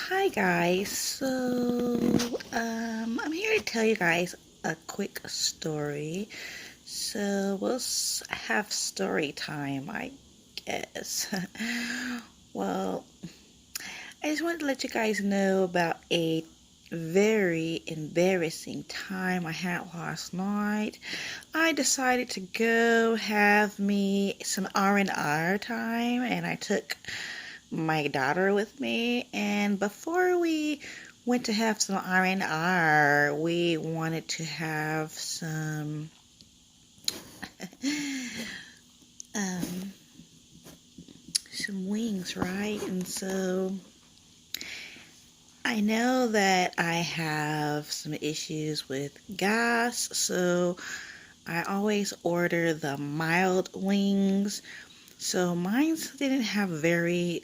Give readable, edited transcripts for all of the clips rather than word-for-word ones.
Hi guys, I'm here to tell you guys a quick story. So we'll have story time, I guess. Well, I just wanted to let you guys know about a very embarrassing time I had last night. I decided to go have me some R&R time, and I took my daughter with me, and before we went to have some R&R, we wanted to have um some wings, right? And so I know that I have some issues with gas, so I always order the mild wings. So mine didn't have very,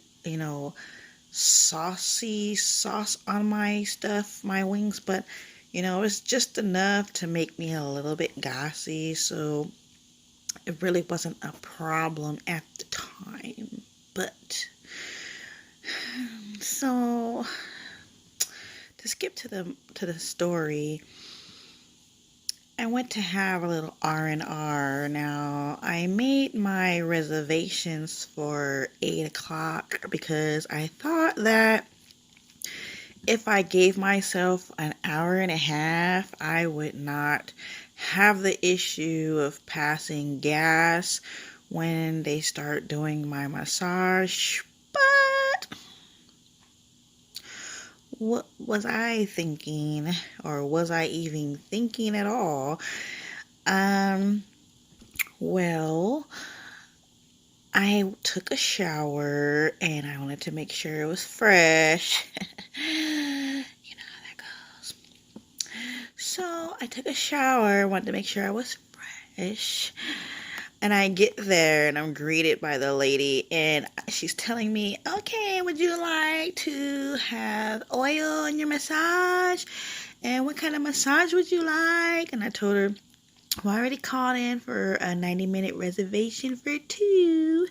saucy sauce on my stuff, my wings, but it's just enough to make me a little bit gassy, so it really wasn't a problem at the time. But so to skip to the story, I went to have a little R&R. Now, I made my reservations for 8 o'clock because I thought that if I gave myself an hour and a half, I would not have the issue of passing gas when they start doing my massage. But what was I thinking? Or was I even thinking at all? Um, well, I took a shower and I wanted to make sure it was fresh. You know how that goes. So I took a shower, wanted to make sure I was fresh. And I get there and I'm greeted by the lady, and she's telling me, okay, would you like to have oil in your massage? And what kind of massage would you like? And I told her, well, I already called in for a 90-minute reservation for two.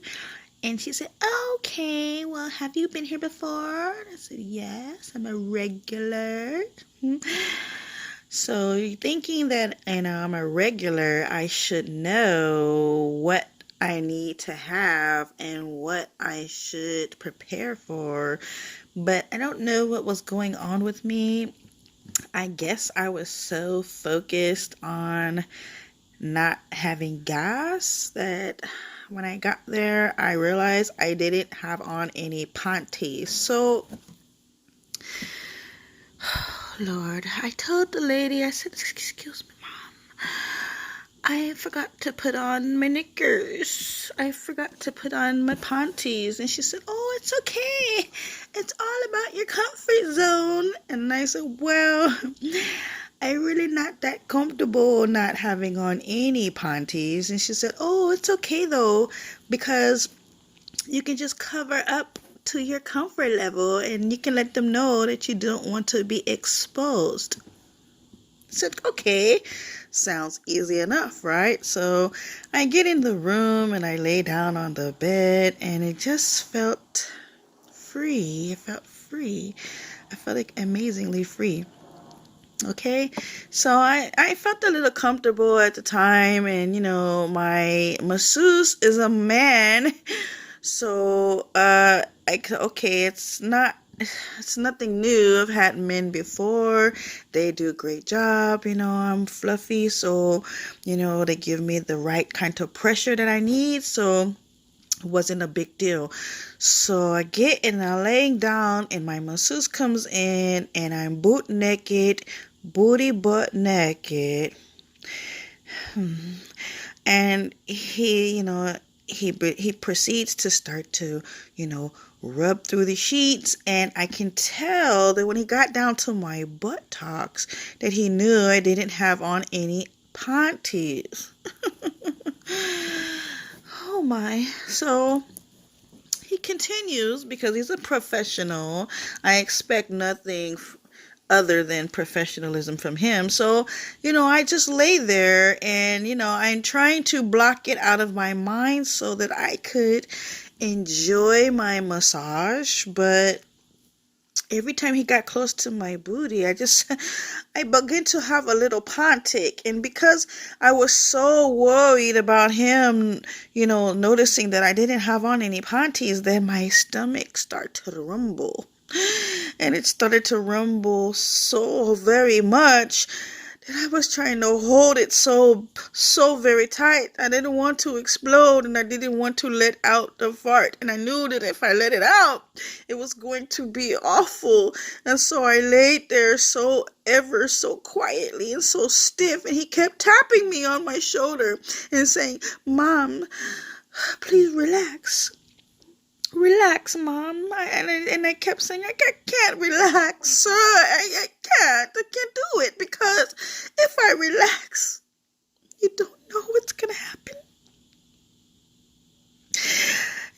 And she said, okay, well, have you been here before? I said, yes, I'm a regular. So you're thinking that, I'm a regular, I should know what I need to have and what I should prepare for. But I don't know what was going on with me. I guess I was so focused on not having gas that when I got there, I realized I didn't have on any panties. So, Lord, I told the lady, I said, excuse me, Mom, I forgot to put on my knickers. I forgot to put on my panties. And she said, oh, it's okay. It's all about your comfort zone. And I said, well, I'm really not that comfortable not having on any panties. And she said, oh, it's okay though, because you can just cover up to your comfort level and you can let them know that you don't want to be exposed. I said, okay, sounds easy enough, right? So I get in the room and I lay down on the bed, and it just felt free. It felt free. I felt like amazingly free. Okay, so I felt a little comfortable at the time, and my masseuse is a man, so okay, it's nothing new. I've had men before. They do a great job. I'm fluffy, so they give me the right kind of pressure that I need, so it wasn't a big deal. So I get and I'm laying down, and my masseuse comes in, and I'm booty butt naked. And he proceeds to start to, rub through the sheets, and I can tell that when he got down to my buttocks that he knew I didn't have on any panties. Oh my. So he continues because he's a professional. I expect nothing other than professionalism from him. So, I just lay there, and, I'm trying to block it out of my mind so that I could enjoy my massage, but every time he got close to my booty, I began to have a little pontic. And because I was so worried about him, noticing that I didn't have on any panties, then my stomach started to rumble. And it started to rumble so very much that I was trying to hold it so very tight. I didn't want to explode, and I didn't want to let out the fart. And I knew that if I let it out, it was going to be awful. And so I laid there so ever so quietly and so stiff. And he kept tapping me on my shoulder and saying, "Mom, please relax. Relax, Mom." And I kept saying, I can't relax, sir. I can't do it, because if I relax, you don't know what's going to happen.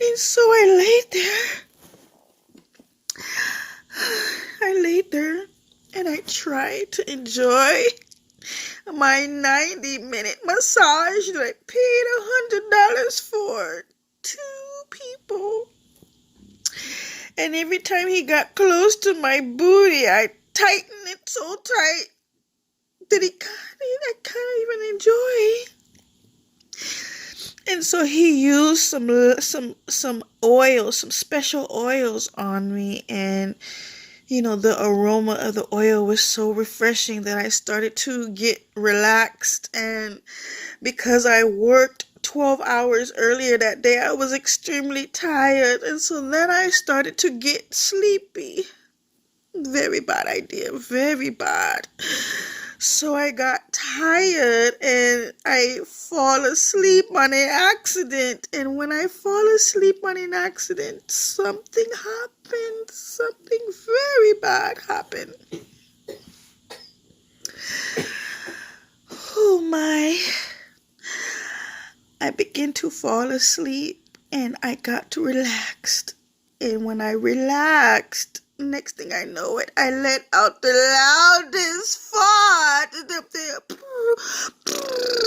And so I laid there and I tried to enjoy my 90-minute massage that I paid $100 for. 2 people. And every time he got close to my booty, I tightened it so tight that I can't even enjoy. And so he used some oils, some special oils on me, and the aroma of the oil was so refreshing that I started to get relaxed. And because I worked 12 hours earlier that day, I was extremely tired, and so then I started to get sleepy. Very bad idea, very bad. So I got tired and I fall asleep on an accident. And when I fall asleep on an accident, something happened. Something very bad happened. Oh my. I began to fall asleep and I got to relaxed. And when I relaxed, next thing I know it, I let out the loudest fart.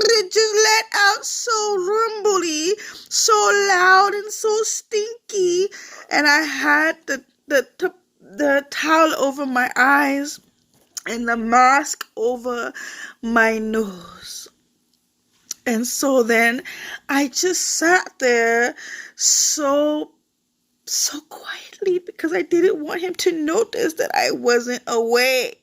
It just let out so rumbly, so loud and so stinky. And I had the towel over my eyes and the mask over my nose. And so then I just sat there so quietly, because I didn't want him to notice that I wasn't awake,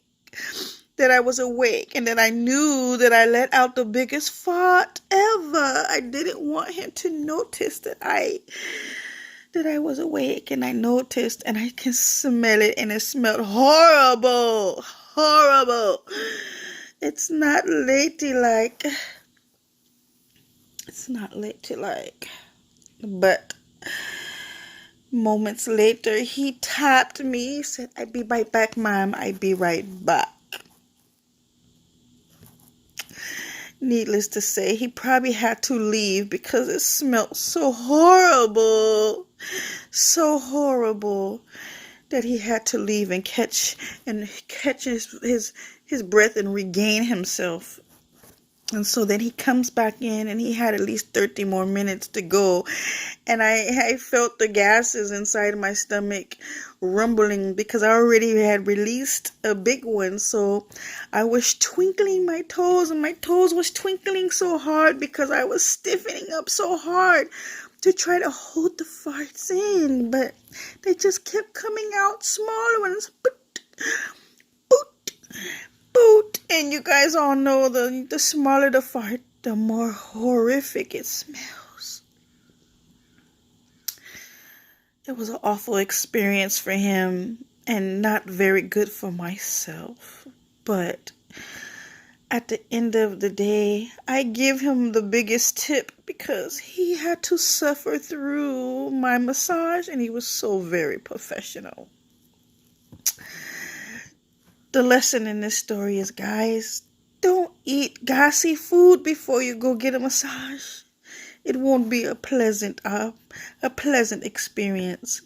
that I was awake, and that I knew that I let out the biggest fart ever. I didn't want him to notice that I was awake, and I noticed, and I can smell it, and it smelled horrible, horrible. It's not ladylike. It's not ladylike, but moments later, he tapped me. He said, "I'll be right back, Mom. I'll be right back." Needless to say, he probably had to leave because it smelled so horrible that he had to leave and catch his breath and regain himself. And so then he comes back in, and he had at least 30 more minutes to go. And I felt the gases inside my stomach rumbling, because I already had released a big one. So I was twinkling my toes, and my toes was twinkling so hard because I was stiffening up so hard to try to hold the farts in. But they just kept coming out smaller ones. Boot, boot, boot. And you guys all know the smaller the fart, the more horrific it smells. It was an awful experience for him and not very good for myself. But at the end of the day, I give him the biggest tip, because he had to suffer through my massage, and he was so very professional. The lesson in this story is, guys, don't eat gassy food before you go get a massage. It won't be a pleasant experience.